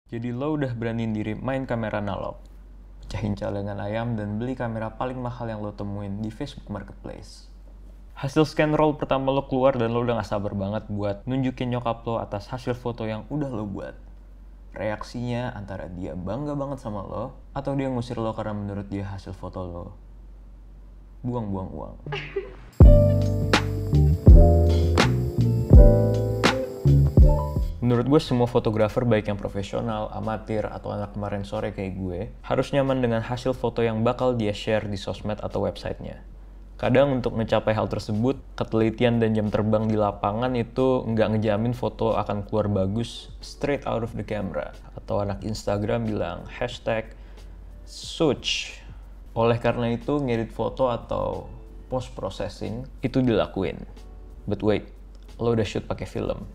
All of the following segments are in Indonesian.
Jadi lo udah beraniin diri main kamera analog, pecahin celengan ayam dan beli kamera paling mahal yang lo temuin di Facebook Marketplace. Hasil scan roll pertama lo keluar dan lo udah gak sabar banget buat nunjukin nyokap lo atas hasil foto yang udah lo buat. Reaksinya antara dia bangga banget sama lo, atau dia ngusir lo karena menurut dia hasil foto lo buang-buang uang. Menurut gue semua fotografer baik yang profesional, amatir, atau anak kemarin sore kayak gue harus nyaman dengan hasil foto yang bakal dia share di sosmed atau websitenya. Kadang untuk mencapai hal tersebut, ketelitian dan jam terbang di lapangan itu nggak ngejamin foto akan keluar bagus straight out of the camera. Atau anak Instagram bilang #such. Oleh karena itu, ngedit foto atau post processing itu dilakuin. But wait, lo udah shoot pakai film.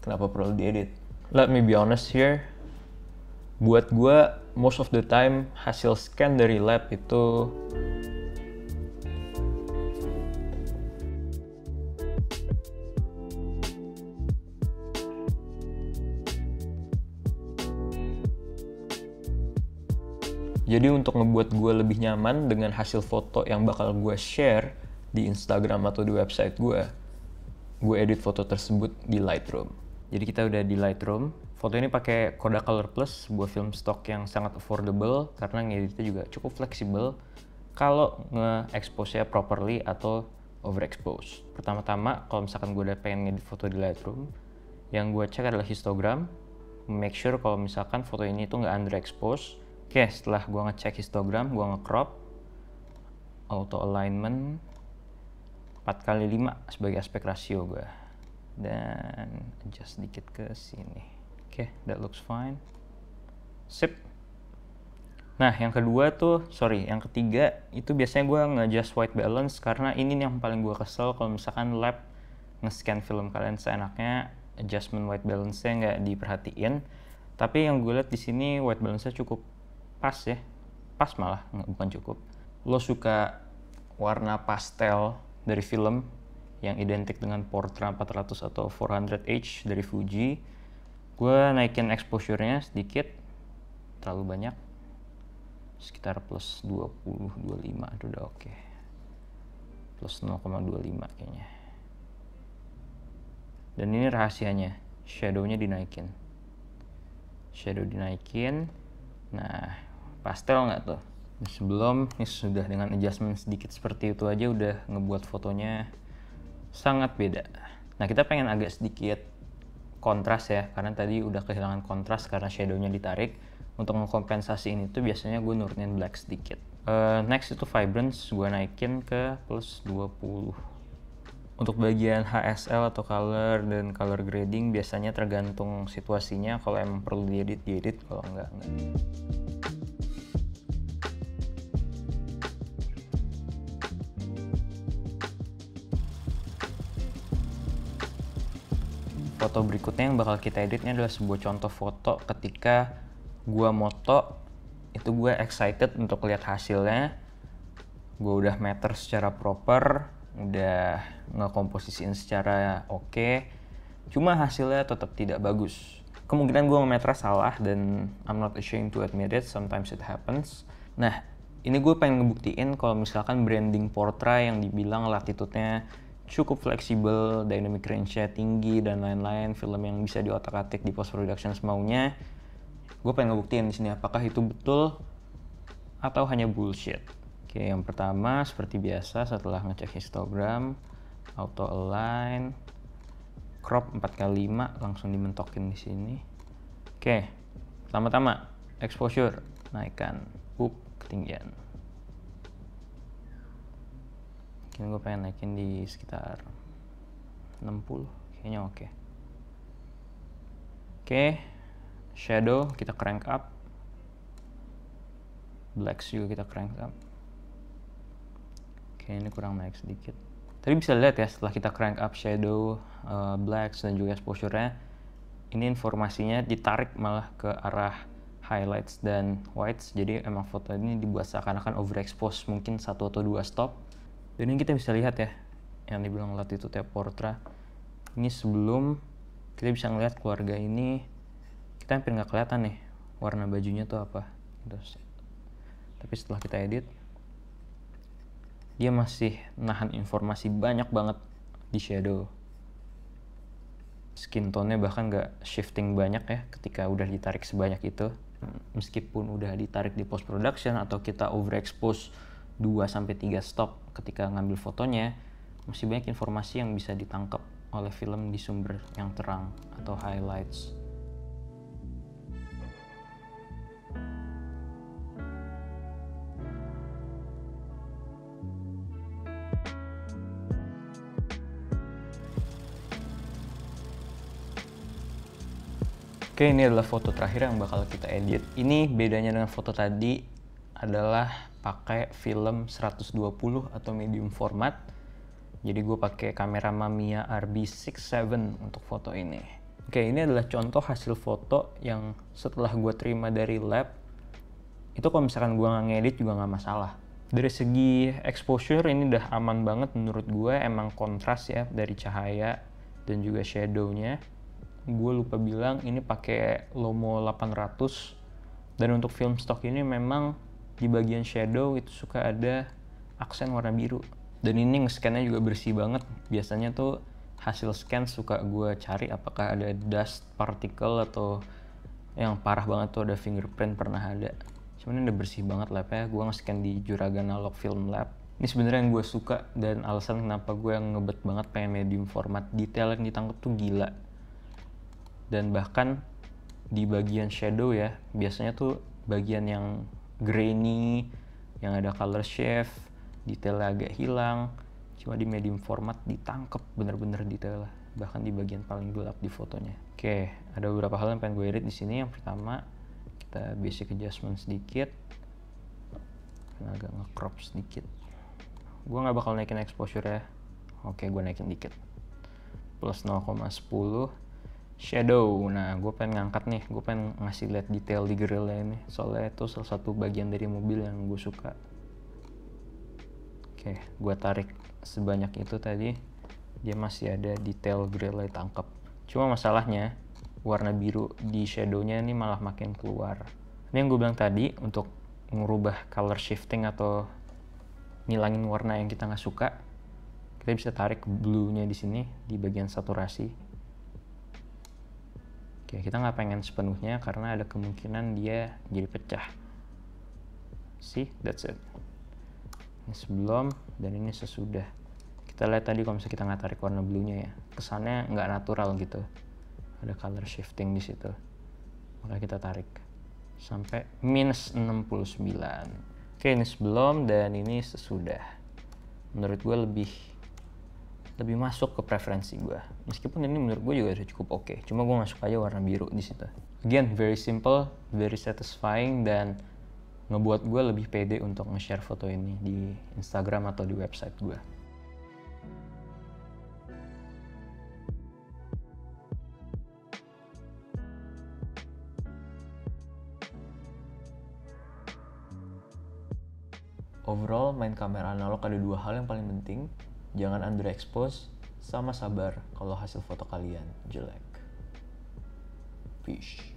Kenapa perlu diedit? Let me be honest here. Buat gue, most of the time hasil scan dari lab itu jadi untuk ngebuat gue lebih nyaman dengan hasil foto yang bakal gue share di Instagram atau di website gue edit foto tersebut di Lightroom. Jadi kita udah di Lightroom. Foto ini pakai Kodak Color Plus, sebuah film stock yang sangat affordable karena ngeditnya juga cukup fleksibel kalau nge-expose-nya properly atau overexpose. Pertama-tama, kalau misalkan gue udah pengen ngedit foto di Lightroom, yang gue cek adalah histogram, make sure kalau misalkan foto ini tuh nggak underexpose. Oke, setelah gue ngecek histogram, gue nge-crop, auto alignment 4x5 sebagai aspek rasio gue. Dan adjust sedikit ke sini. Oke, that looks fine. Sip. Nah, yang ketiga itu biasanya gue nge-adjust white balance karena ini yang paling gue kesel kalau misalkan lab nge-scan film kalian seenaknya, adjustment white balance-nya nggak diperhatiin. Tapi yang gue lihat di sini white balance-nya cukup pas ya. Pas malah, bukan cukup. Lo suka warna pastel dari film yang identik dengan Portra 400 atau 400H dari Fuji, gue naikin exposure-nya sedikit, terlalu banyak, sekitar plus 20-25 itu udah oke. Plus 0,25 kayaknya. Dan ini rahasianya, shadow-nya dinaikin. Shadow dinaikin, nah pastel nggak tuh? Sebelum ini sudah dengan adjustment sedikit seperti itu aja udah ngebuat fotonya sangat beda. Nah, kita pengen agak sedikit kontras ya, karena tadi udah kehilangan kontras karena shadownya ditarik. Untuk mengkompensasi ini tuh biasanya gue nurunin black sedikit. Next itu vibrance, gue naikin ke plus 20. Untuk bagian HSL atau color dan color grading biasanya tergantung situasinya. Kalau emang perlu diedit, kalau enggak. Foto berikutnya yang bakal kita editnya adalah sebuah contoh foto ketika gue moto, itu gue excited untuk lihat hasilnya. Gue udah meter secara proper, udah ngekomposisiin secara oke. Cuma hasilnya tetap tidak bagus. Kemungkinan gue nge-meter salah dan I'm not ashamed to admit it, sometimes it happens. Nah, ini gue pengen ngebuktiin kalau misalkan branding Portra yang dibilang latitude-nya cukup fleksibel, dynamic range-nya tinggi, dan lain-lain, film yang bisa diotak-atik di post-production semaunya, gue pengen ngebuktiin di sini apakah itu betul atau hanya bullshit. Oke, yang pertama seperti biasa setelah ngecek histogram, auto align, crop 4x5 langsung dimentokin di sini. Oke, pertama-tama exposure naikkan, ketinggian. Mungkin gue pengen naikin di sekitar 60, kayaknya oke. Oke, shadow kita crank up, blacks juga kita crank up. Oke, ini kurang naik sedikit. Tadi bisa lihat ya setelah kita crank up shadow, blacks dan juga exposure-nya, ini informasinya ditarik malah ke arah highlights dan whites. Jadi emang foto ini dibuat seakan-akan overexpose, mungkin 1 atau 2 stop. Dan ini kita bisa lihat ya, yang dibilang latitude Portra. Ini sebelum kita bisa ngelihat keluarga ini kita hampir nggak kelihatan nih warna bajunya tuh apa gitu. Tapi setelah kita edit, dia masih nahan informasi banyak banget di shadow. Skin tone-nya bahkan nggak shifting banyak ya ketika udah ditarik sebanyak itu. Meskipun udah ditarik di post production atau kita overexpose 2-3 stop ketika ngambil fotonya, masih banyak informasi yang bisa ditangkap oleh film di sumber yang terang atau highlights. Oke, ini adalah foto terakhir yang bakal kita edit. Ini bedanya dengan foto tadi adalah pakai film 120 atau medium format. Jadi gue pakai kamera Mamiya RB67 untuk foto ini. Oke, ini adalah contoh hasil foto yang setelah gue terima dari lab. Itu kalau misalkan gue nggak ngedit juga nggak masalah. Dari segi exposure ini udah aman banget menurut gue. Emang kontras ya dari cahaya dan juga shadow-nya. Gue lupa bilang ini pakai Lomo 800. Dan untuk film stock ini memang di bagian shadow itu suka ada aksen warna biru. Dan ini nge-scan-nya juga bersih banget. Biasanya tuh hasil scan suka gue cari apakah ada dust particle atau yang parah banget tuh ada fingerprint pernah ada. Cuman ini udah bersih banget labnya. Gue nge-scan di Juraga Analog Film Lab. Ini sebenarnya yang gue suka dan alasan kenapa gue yang ngebet banget pengen medium format. Detail yang ditangkap tuh gila. Dan bahkan di bagian shadow ya, biasanya tuh bagian yang grainy, yang ada color shift, detailnya agak hilang. Cuma di medium format ditangkep bener-bener detailnya, bahkan di bagian paling gelap di fotonya. Oke, ada beberapa hal yang pengen gue edit di sini. Yang pertama, kita basic adjustment sedikit, agak nge-crop sedikit. Gue nggak bakal naikin exposure ya. Oke, gue naikin dikit, plus 0,10. Shadow, nah gue pengen ngangkat nih, gue pengen ngasih lihat detail di grillnya ini, soalnya itu salah satu bagian dari mobil yang gue suka. Oke, gue tarik sebanyak itu tadi, dia masih ada detail grillnya tangkap. Cuma masalahnya warna biru di shadownya ini malah makin keluar. Ini yang gue bilang tadi, untuk ngerubah color shifting atau ngilangin warna yang kita nggak suka, kita bisa tarik blue-nya di sini di bagian saturasi. Oke, kita nggak pengen sepenuhnya karena ada kemungkinan dia jadi pecah. See, that's it. Ini sebelum dan ini sesudah. Kita lihat tadi kalau misalnya kita nggak tarik warna blue-nya ya, kesannya nggak natural gitu. Ada color shifting di situ. Maka kita tarik sampai minus 69. Oke, ini sebelum dan ini sesudah. Menurut gue lebih masuk ke preferensi gue. Meskipun ini menurut gue juga udah cukup oke. Cuma gue nggak suka aja warna biru di situ. Again, very simple, very satisfying, dan ngebuat gue lebih pede untuk nge-share foto ini di Instagram atau di website gue. Overall, main kamera analog ada dua hal yang paling penting. Jangan underexpose, sama sabar kalau hasil foto kalian jelek. Peace.